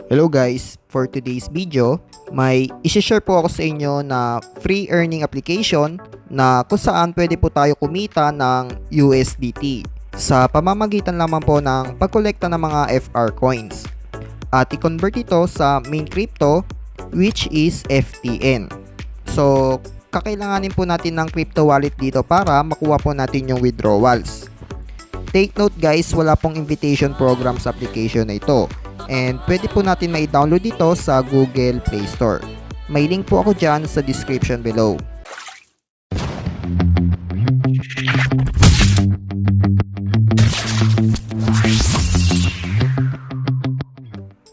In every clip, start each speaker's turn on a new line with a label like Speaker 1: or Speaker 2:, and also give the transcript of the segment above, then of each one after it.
Speaker 1: Hello guys, for today's video, may isi-share po ako sa inyo na free earning application na kung saan pwede po tayo kumita ng USDT sa pamamagitan lamang po ng pagkolekta ng mga FR coins at i-convert ito sa main crypto which is FTN. So, kakailanganin po natin ng crypto wallet dito para makuha po natin yung withdrawals. Take note guys, wala pong invitation program sa application na ito. And pwede po natin ma-download dito sa Google Play Store. May link po ako dyan sa description below.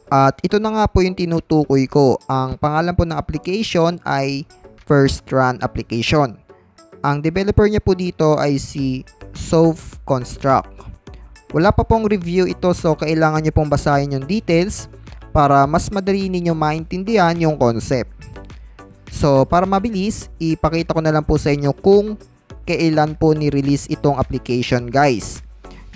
Speaker 1: At ito na nga po yung tinutukoy ko. Ang pangalan po ng application ay First Run Application. Ang developer niya po dito ay si Soph Construct. Wala pa pong review ito, so kailangan nyo pong basahin yung details para mas madali ninyo maintindihan yung concept. So para mabilis, ipakita ko na lang po sa inyo kung kailan po ni-release itong application guys.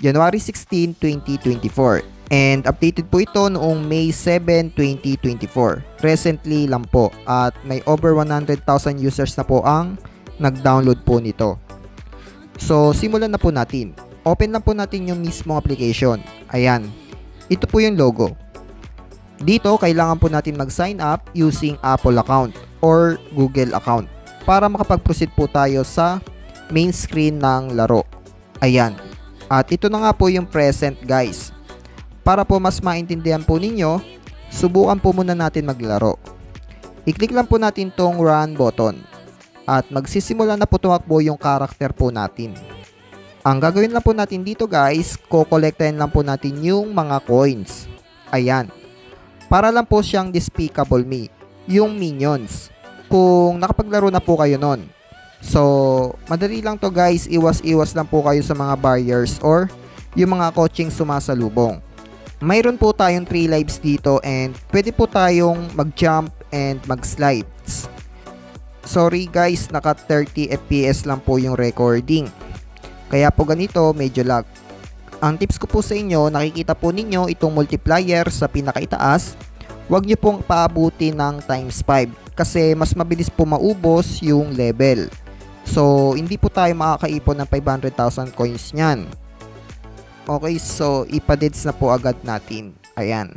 Speaker 1: January 16, 2024. And updated po ito noong May 7, 2024. Recently lang po at may over 100,000 users na po ang nag-download po nito. So simulan na po natin. Open lang po natin yung mismong application. Ayan. Ito po yung logo. Dito, kailangan po natin mag-sign up using Apple account or Google account para makapag-proceed po tayo sa main screen ng laro. Ayan. At ito na nga po yung present guys. Para po mas maintindihan po ninyo, subukan po muna natin maglaro. I-click lang po natin tong run button. At magsisimula na po tumakbo yung karakter po natin. Ang gagawin lang po natin dito guys, kukolektahin lang po natin yung mga coins. Ayan. Para lang po siyang Despicable Me, yung minions. Kung nakapaglaro na po kayo nun. So, madali lang to guys, iwas-iwas lang po kayo sa mga barriers or yung mga coaching sumasalubong. Mayroon po tayong 3 lives dito and pwede po tayong mag-jump and mag-slides. Sorry guys, naka 30 FPS lang po yung recording. Kaya po ganito, medyo lag. Ang tips ko po sa inyo, nakikita po ninyo itong multiplier sa pinakaitaas. Huwag nyo pong paabuti ng times 5 kasi mas mabilis po maubos yung level. So, hindi po tayo makakaipon ng 500,000 coins nyan. Okay, so ipa-deads na po agad natin. Ayan.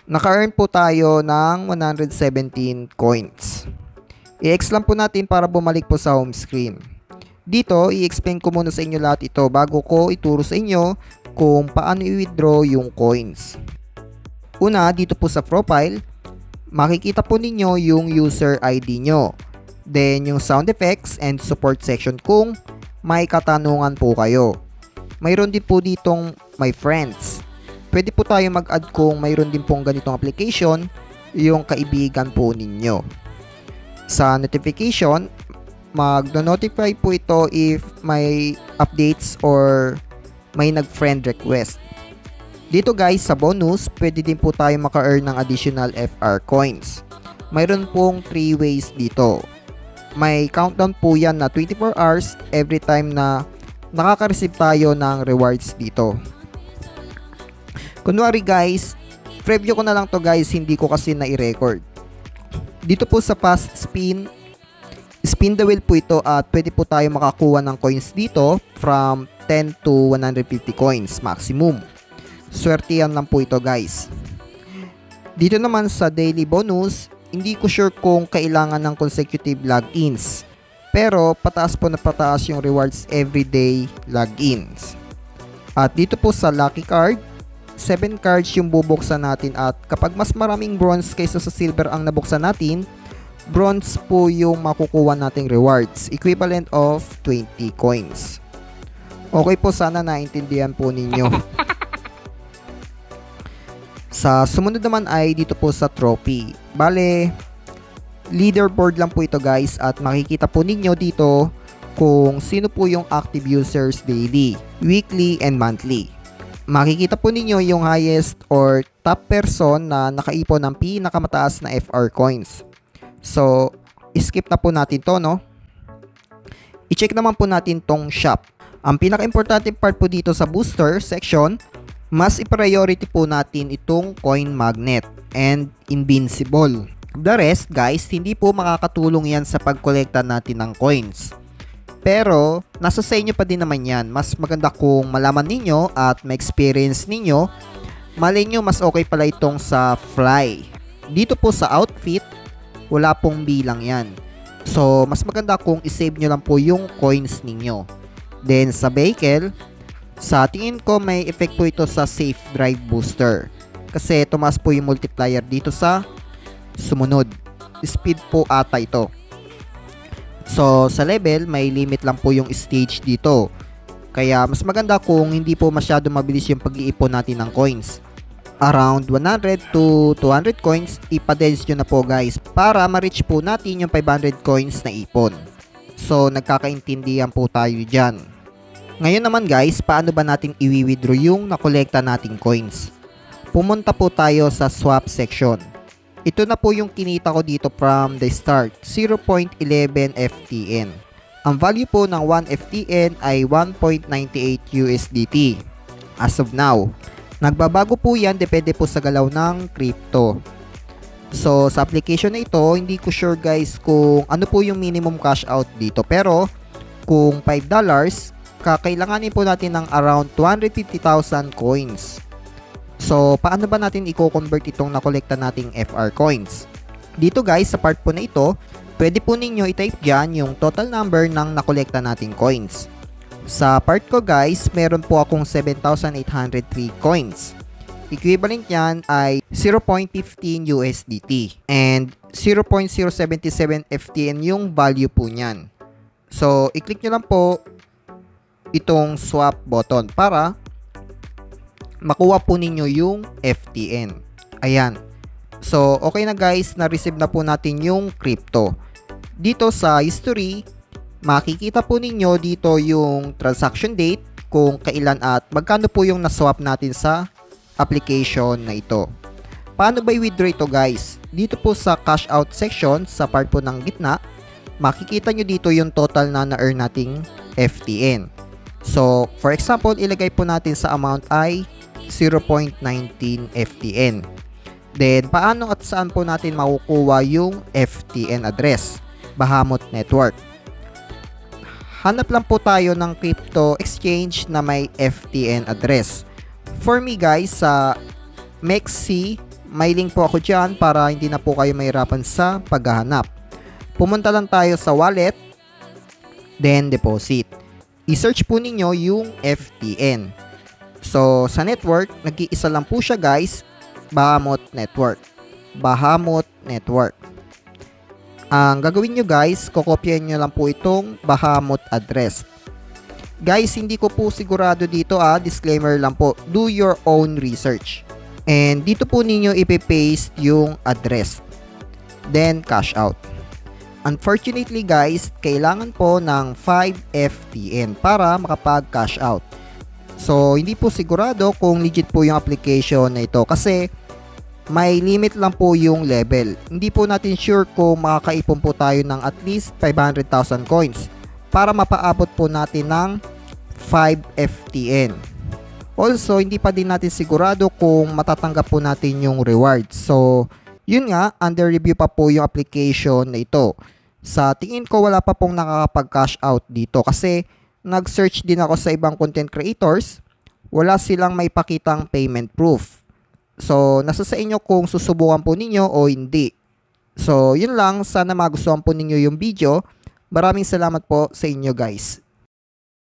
Speaker 1: Naka-earn po tayo ng 117 coins. I-X lang po natin para bumalik po sa home screen. Dito, i-explain ko muna sa inyo lahat ito bago ko ituro sa inyo kung paano i-withdraw yung coins. Una, dito po sa profile, makikita po ninyo yung user ID nyo. Then, yung sound effects and support section kung may katanungan po kayo. Mayroon din po ditong my friends. Pwede po tayo mag-add kung mayroon din pong ganitong application yung kaibigan po ninyo. Sa notification, mag-notify po ito if may updates or may nag-friend request. Dito guys, sa bonus, pwede din po tayo maka-earn ng additional FR coins. Mayroon pong 3 ways dito. May countdown po yan na 24 hours every time na nakaka-receive tayo ng rewards dito. Kunwari guys, preview ko na lang to guys, hindi ko kasi na-i-record. Dito po sa fast spin the wheel po ito at pwede po tayo makakuha ng coins dito from 10 to 150 coins maximum. Swertihan lang po ito guys. Dito naman sa daily bonus, hindi ko sure kung kailangan ng consecutive logins. Pero pataas po na pataas yung rewards everyday logins. At dito po sa lucky card, 7 cards yung bubuksan natin at kapag mas maraming bronze kaysa sa silver ang nabuksan natin, bronze po yung makukuha nating rewards, equivalent of 20 coins. Okay po, sana naintindihan po ninyo. Sa sumunod naman ay dito po sa trophy. Bale, leaderboard lang po ito guys at makikita po ninyo dito kung sino po yung active users daily, weekly, and monthly. Makikita po ninyo yung highest or top person na nakaipon ng pinakamataas na FR coins. So, skip na po natin to, no? I-check naman po natin tong shop. Ang pinaka-importante part po dito sa booster section mas i-priority po natin itong coin magnet and invincible. The rest guys, hindi po makakatulong yan sa pagkolekta natin ng coins. Pero, nasa sa inyo pa din naman yan. Mas maganda kung malaman ninyo at ma-experience ninyo, malay nyo mas okay pala itong sa fly. Dito po sa outfit, wala pong bilang yan. So, mas maganda kung isave nyo lang po yung coins ninyo. Then, sa vehicle, sa tingin ko may effect po ito sa safe drive booster. Kasi tumaas po yung multiplier dito sa sumunod. Speed po ata ito. So, sa level, may limit lang po yung stage dito. Kaya, mas maganda kung hindi po masyado mabilis yung pag-iipon natin ng coins. Around 100 to 200 coins, ipa-dense nyo na po guys para ma-reach po natin yung 500 coins na ipon. So, nagkakaintindihan po tayo dyan. Ngayon naman guys, paano ba natin i-withdraw yung nakolekta nating coins? Pumunta po tayo sa swap section. Ito na po yung kinita ko dito from the start, 0.11 FTN. Ang value po ng 1 FTN ay 1.98 USDT as of now. Nagbabago po yan, depende po sa galaw ng crypto. So, sa application na ito, hindi ko sure guys kung ano po yung minimum cash out dito. Pero, kung $5, kakailanganin po natin ng around 250,000 coins. So, paano ba natin i-convert itong nakolekta nating FR coins? Dito guys, sa part po na ito, pwede po ninyo i-type dyan yung total number ng nakolekta nating coins. Sa part ko guys, meron po akong 7,803 coins. Equivalent yan ay 0.15 USDT and 0.077 FTN yung value po niyan. So, i-click nyo lang po itong swap button para makuha po ninyo yung FTN. Ayan. So, okay na guys, na-receive na po natin yung crypto. Dito sa history, makikita po ninyo dito yung transaction date, kung kailan at magkano po yung naswap natin sa application na ito. Paano ba i-withdraw ito guys? Dito po sa cash out section, sa part po ng gitna, makikita nyo dito yung total na na-earn nating FTN. So, for example, ilagay po natin sa amount ay 0.19 FTN. Then, paano at saan po natin makukuha yung FTN address? Bahamut Network. Hanap lang po tayo ng crypto exchange na may FTN address. For me guys, sa MEXC, may link po ako dyan para hindi na po kayo mahirapan sa paghahanap. Pumunta lang tayo sa wallet, then deposit. I-search po ninyo yung FTN. So, sa network, nag-iisa lang po siya guys, Bahamut Network. Bahamut Network. Ang gagawin nyo guys, kokopyahin nyo lang po itong Bahamut address. Guys, hindi ko po sigurado dito disclaimer lang po. Do your own research. And dito po ninyo ipipaste yung address. Then, cash out. Unfortunately guys, kailangan po ng 5 FTN para makapag-cash out. So, hindi po sigurado kung legit po yung application na ito kasi may limit lang po yung level. Hindi po natin sure kung makakaipon po tayo ng at least 500,000 coins para mapaabot po natin ng 5 FTN. Also, hindi pa din natin sigurado kung matatanggap po natin yung reward. So, yun nga, under review pa po yung application na ito. Sa tingin ko, wala pa pong nakakapag-cash out dito kasi nag-search din ako sa ibang content creators. Wala silang may pakitang payment proof. So, nasa sa inyo kung susubukan po ninyo o hindi. So, yun lang. Sana magustuhan po ninyo yung video. Maraming salamat po sa inyo guys.